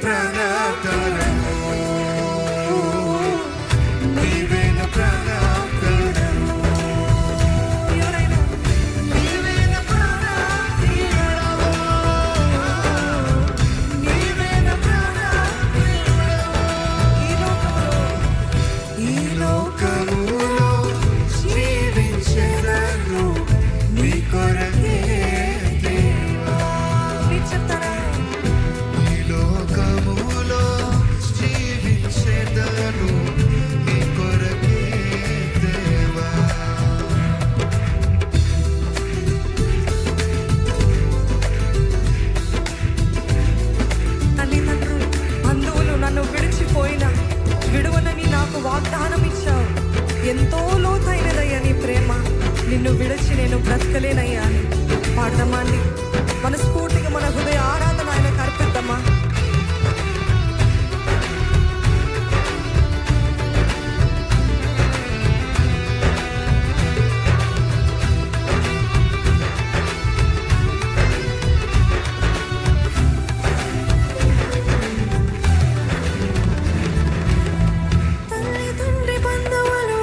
ప్రాణాధారము, నీవే నా ప్రాణాధారము, నీవే నా ప్రాణప్రియుడవు, నీవే నా ప్రాణప్రియుడవు. ఈ లోకములో జీవించెదను నీ కొరకే దేవా. ఈ లోకములో జీవించెదను నీ కొరకే దేవా. తల్లిదండ్రులు బంధువులు నన్ను విడిచిపోయినా విడువనని నాకు వాగ్దానం ఇచ్చావు. ఎంతో లోతైనదయ్యా నీ ప్రేమ, నిన్ను విడిచి నేను బ్రతకలేనయ్యా అని పాడదామా అండి. మనస్ఫూర్తిగా మన హృదయ ఆరాధన ఆయనకు అర్పిద్దామా. తల్లిదండ్రి బంధువులు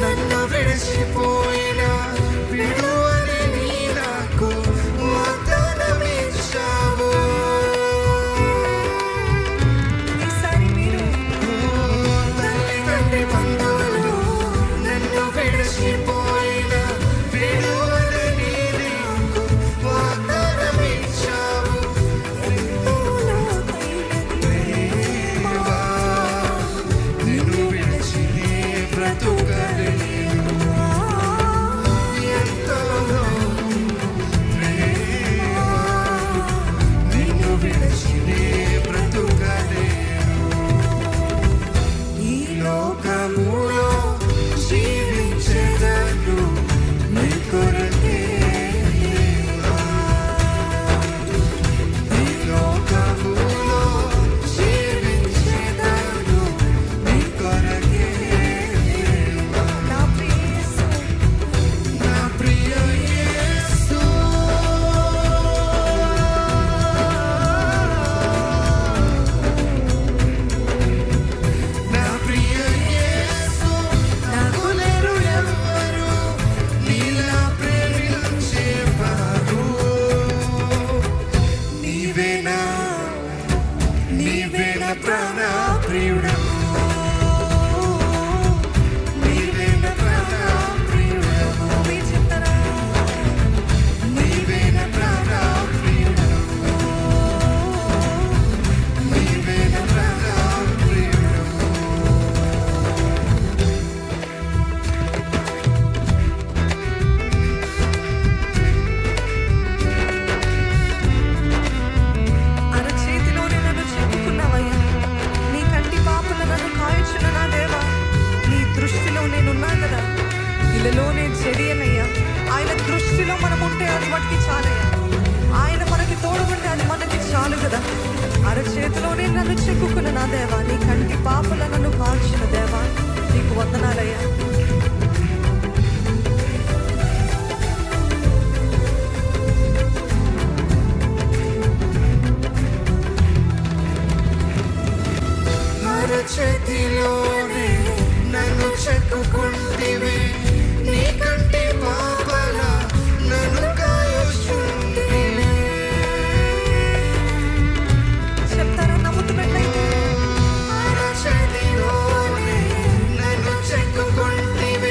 నన్ను విడిచిపోయినా విడువని నీ నాకు వాగ్దానమిచ్చావు. ఈసారి మీరు తల్లిదండ్రి బంధువులు నన్ను విడిచిపోయినా విడువని నీ నాకు వాగ్దానమిచ్చావు. దేవా, నిన్ను విడిచి నే బ్రతుకలేను. ఎంతో ప్రేమ, నిన్ను విడిచి నే బ్రతుకలేను. ఈ లోకములో జీవించెదను నీ కొరకే దేవా. ఈ లోకములో జీవించెదను నీ కొరకే దేవా. నా ప్రియ యేసు, నా ప్రియ యేసు, నా ప్రియ యేసు, నాకు లేరు ఎవ్వరు నీలా ప్రేమించేవారు. నీవేనా ప్రాణప్రియుడవు, నీవే నా ప్రాణప్రియుడవు, మీరు చెప్తారా? నీవే నా ప్రాణప్రియుడవు, నీవే నా ప్రాణప్రియుడవు. అరచేతిలోనే నన్ను చెప్పుకున్నావయ్యా. నీ కంటి పాపల నన్ను కాయచున్న నా దేవా, నీ దృష్టిలో నేనున్నా కదా. ఇలాలోనే చెడియనయ్యా. ఆయన దృష్టిలో మనం ఉంటే అది మనకి చాలయ్యా. ఆయన మనకి తోడుకుంటే అది మనకి చాలు కదా. అరచేతిలోనే నన్ను చెక్కుకున్న నా దేవా, నీ కంటి పాపల నన్ను కాల్చిన దేవా, నీకు వందనాలయ్యా. అరచేతిలోనే నన్ను చెక్కుకుంటివి, నీ కంటి పాపల నన్ను కాయుచుంటివి. చెప్తారా నమ్ముతున్నట్లయితే? అరచేతిలోనే నన్ను చెక్కుకుంటివి,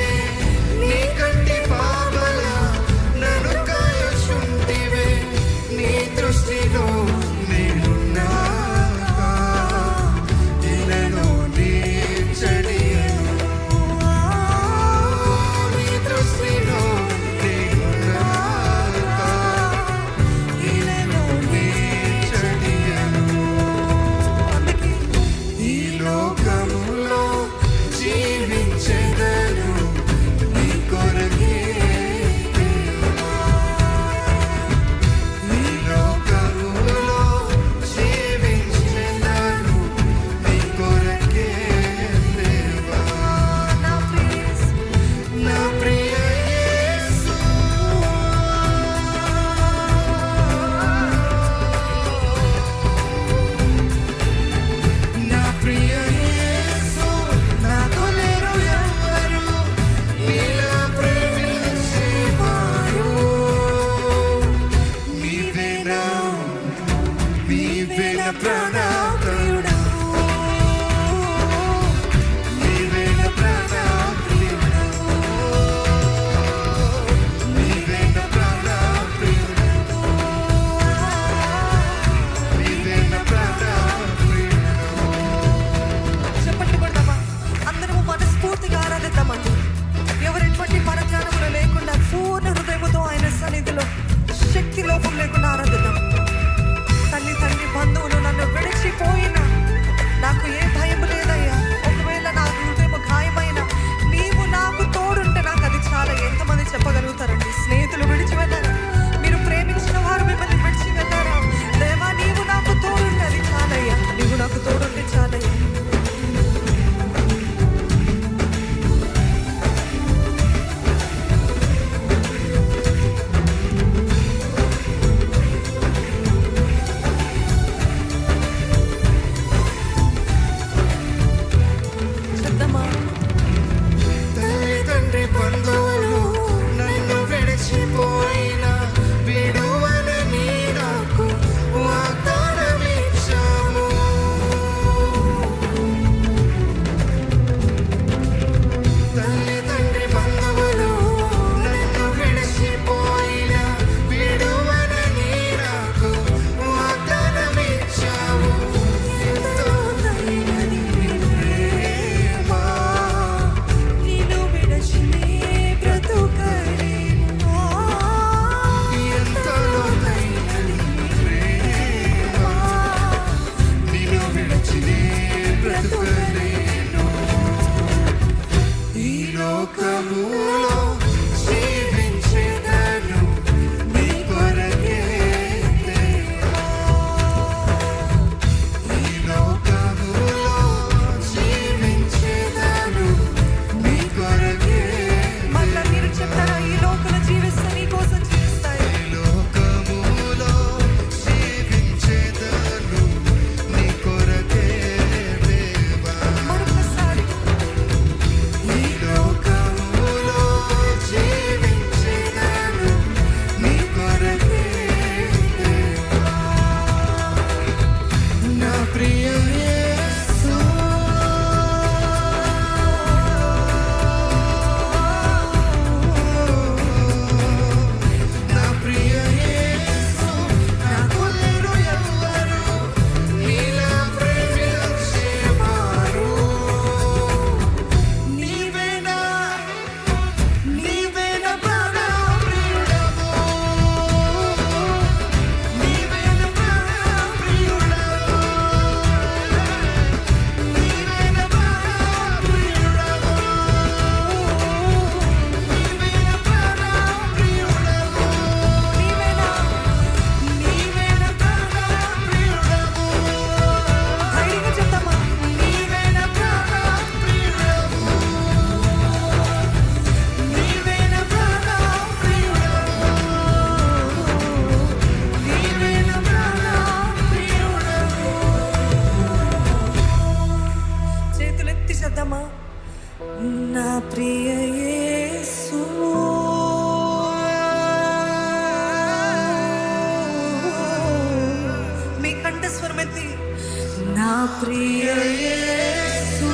ప్రియ యేసు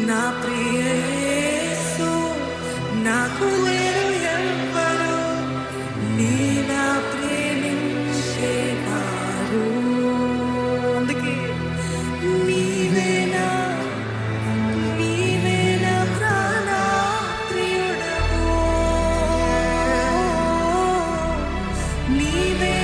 నా ప్రియ యేసు నాకు లేరు ఎవ్వరు నీలా ప్రేమించేవారు అందుకే నీవేనా నీవేనా ప్రాణా ప్రియుడవు నీవే